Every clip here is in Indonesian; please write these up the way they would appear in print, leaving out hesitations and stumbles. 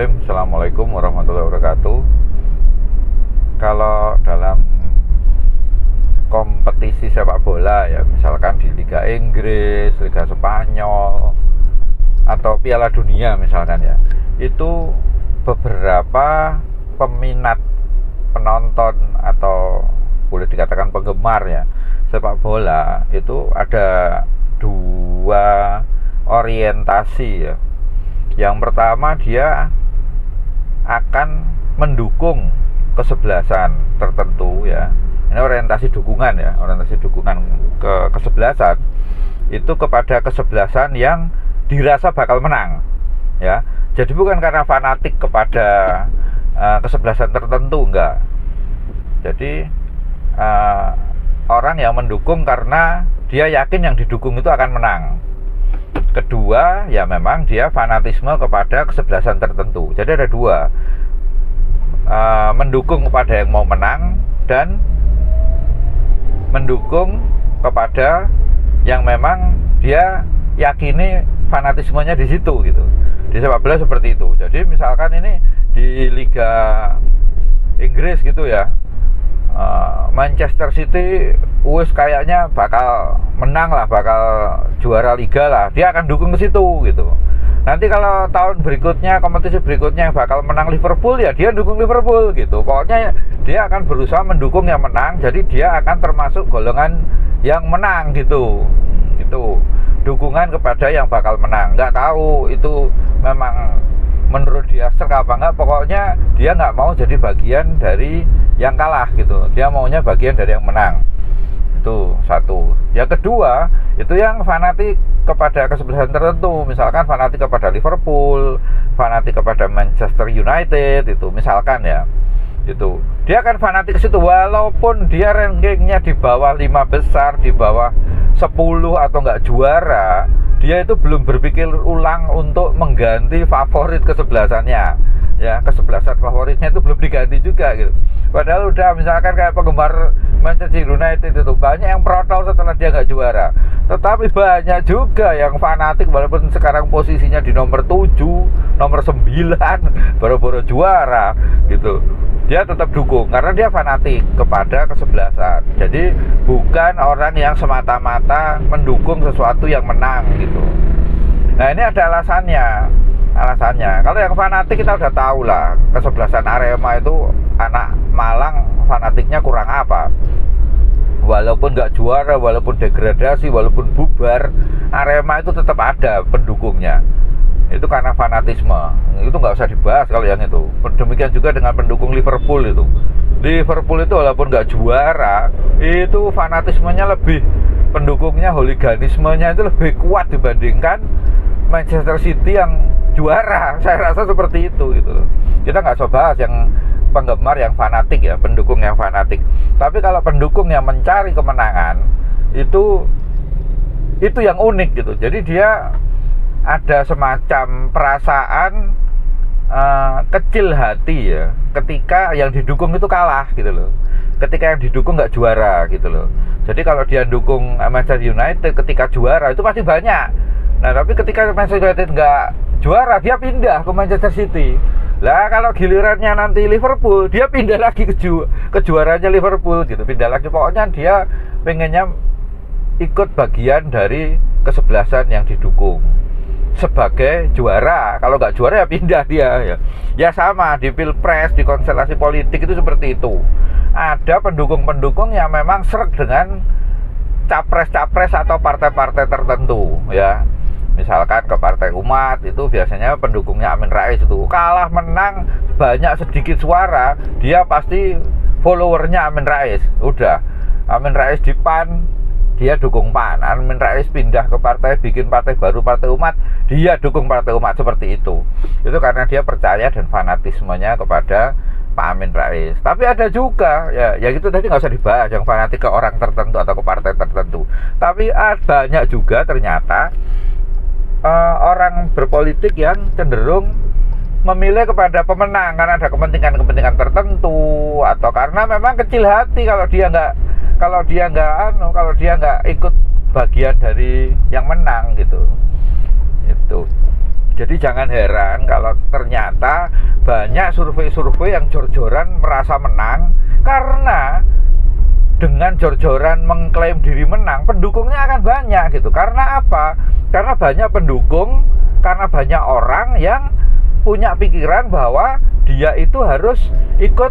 Bismillahirrahmanirrahim. Assalamualaikum warahmatullahi wabarakatuh. Kalau dalam kompetisi sepak bola ya, misalkan di Liga Inggris, Liga Spanyol, atau Piala Dunia misalkan ya, itu beberapa peminat, penonton atau boleh dikatakan penggemar ya sepak bola itu ada dua orientasi ya. Yang pertama, dia akan mendukung kesebelasan tertentu ya. Ini orientasi dukungan ya, orientasi dukungan ke kesebelasan itu kepada kesebelasan yang dirasa bakal menang ya. Jadi bukan karena fanatik kepada kesebelasan tertentu, enggak. Jadi orang yang mendukung karena dia yakin yang didukung itu akan menang. Kedua, ya memang dia fanatisme kepada kesebelasan tertentu. Jadi ada dua, mendukung kepada yang mau menang dan mendukung kepada yang memang dia yakini fanatismenya di situ gitu. Di sepak bola seperti itu. Jadi misalkan ini di Liga Inggris gitu ya, Manchester City kayaknya bakal menang lah, bakal juara liga lah, dia akan dukung ke situ gitu. Nanti kalau tahun berikutnya, kompetisi berikutnya yang bakal menang Liverpool, ya dia dukung Liverpool gitu. Pokoknya dia akan berusaha mendukung yang menang, jadi dia akan termasuk golongan yang menang gitu. Itu dukungan kepada yang bakal menang. Nggak tahu itu memang menurut dia serk apa enggak, pokoknya dia nggak mau jadi bagian dari yang kalah gitu, dia maunya bagian dari yang menang. Itu satu. Yang kedua, itu yang fanatik kepada kesebelasan tertentu, misalkan fanatik kepada Liverpool, fanatik kepada Manchester United, itu misalkan ya, itu dia akan fanatik ke situ walaupun dia rankingnya di bawah 5 besar, di bawah 10 atau nggak juara, dia itu belum berpikir ulang untuk mengganti favorit kesebelasannya ya. Kesebelasan favoritnya itu belum diganti juga gitu. Padahal udah misalkan kayak penggemar Manchester United itu banyak yang protes setelah dia nggak juara, tetapi banyak juga yang fanatik walaupun sekarang posisinya di nomor 7, nomor 9 baru-baru juara gitu, dia tetap dukung karena dia fanatik kepada kesebelasan. Jadi bukan orang yang semata-mata mendukung sesuatu yang menang gitu. Nah ini ada alasannya. Kalau yang fanatik kita udah tahu lah, kesebelasan Arema itu anak Malang fanatiknya kurang apa. Walaupun nggak juara, walaupun degradasi, walaupun bubar, Arema itu tetap ada pendukungnya. Itu karena fanatisme. Itu nggak usah dibahas kalau yang itu. Demikian juga dengan pendukung Liverpool itu. Liverpool itu walaupun nggak juara, itu fanatismenya lebih, pendukungnya, holiganismenya itu lebih kuat dibandingkan Manchester City yang juara. Saya rasa seperti itu gitu. Kita nggak usah bahas yang penggemar yang fanatik ya, pendukung yang fanatik. Tapi kalau pendukung yang mencari kemenangan, itu yang unik gitu. Jadi dia ada semacam perasaan kecil hati ya ketika yang didukung itu kalah gitu loh, ketika yang didukung nggak juara gitu loh. Jadi kalau dia dukung Manchester United ketika juara itu pasti banyak. Nah tapi ketika Manchester United nggak juara, dia pindah ke Manchester City. Lah kalau gilirannya nanti Liverpool, dia pindah lagi ke juaranya Liverpool gitu, pindah lagi. Pokoknya dia pengennya ikut bagian dari kesebelasan yang didukung sebagai juara. Kalau nggak juara ya pindah dia ya. Ya sama di pilpres, di konstelasi politik itu seperti itu. Ada pendukung-pendukung yang memang sreg dengan capres-capres atau partai-partai tertentu ya. Misalkan ke Partai Umat itu biasanya pendukungnya Amin Rais itu kalah menang banyak sedikit suara, dia pasti followernya Amin Rais. Udah, Amin Rais di PAN, dia dukung PAN. Amin Rais pindah ke partai, bikin partai baru, Partai Umat, dia dukung Partai Umat. Seperti itu. Itu karena dia percaya dan fanatismenya kepada Pak Amin Rais. Tapi ada juga ya gitu tadi, nggak usah dibahas yang fanatik ke orang tertentu atau ke partai tertentu. Tapi banyak juga ternyata orang berpolitik yang cenderung memilih kepada pemenang karena ada kepentingan-kepentingan tertentu, atau karena memang kecil hati kalau dia nggak ikut bagian dari yang menang gitu. Itu Jadi jangan heran kalau ternyata banyak survei-survei yang jor-joran merasa menang, karena dengan jor-joran mengklaim diri menang, pendukungnya akan banyak gitu. Karena apa? Karena banyak pendukung, karena banyak orang yang punya pikiran bahwa dia itu harus ikut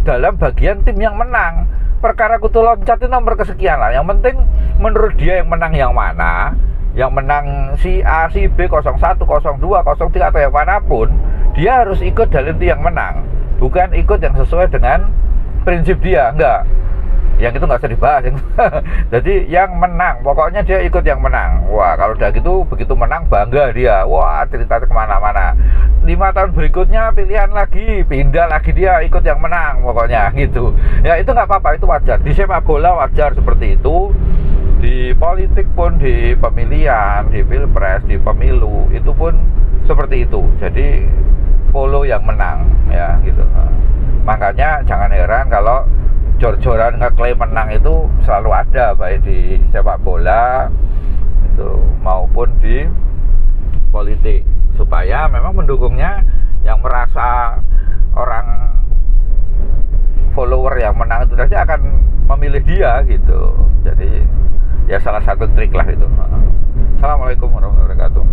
dalam bagian tim yang menang. Perkara kutu loncat itu nomor kesekian lah. Yang penting menurut dia yang menang yang mana, yang menang si A, si B, 01, 02, 03 atau yang manapun, dia harus ikut dalam tim yang menang, bukan ikut yang sesuai dengan prinsip dia. Enggak, yang itu nggak usah dibahas. Jadi yang menang, pokoknya dia ikut yang menang. Wah, kalau udah gitu, begitu menang bangga dia. Wah, cerita kemana-mana. 5 tahun berikutnya pilihan lagi, pindah lagi dia ikut yang menang, pokoknya gitu. Ya itu nggak apa-apa, itu wajar. Di sepak bola wajar seperti itu. Di politik pun, di pemilihan, di pilpres, di pemilu, itu pun seperti itu. Jadi follow yang menang, ya gitu. Makanya jangan heran kalau jor-joran ngeklaim menang itu selalu ada, baik di sepak bola itu maupun di politik, supaya memang pendukungnya yang merasa orang follower yang menang itu tadi akan memilih dia gitu. Jadi ya salah satu trik lah itu. Assalamualaikum warahmatullahi wabarakatuh.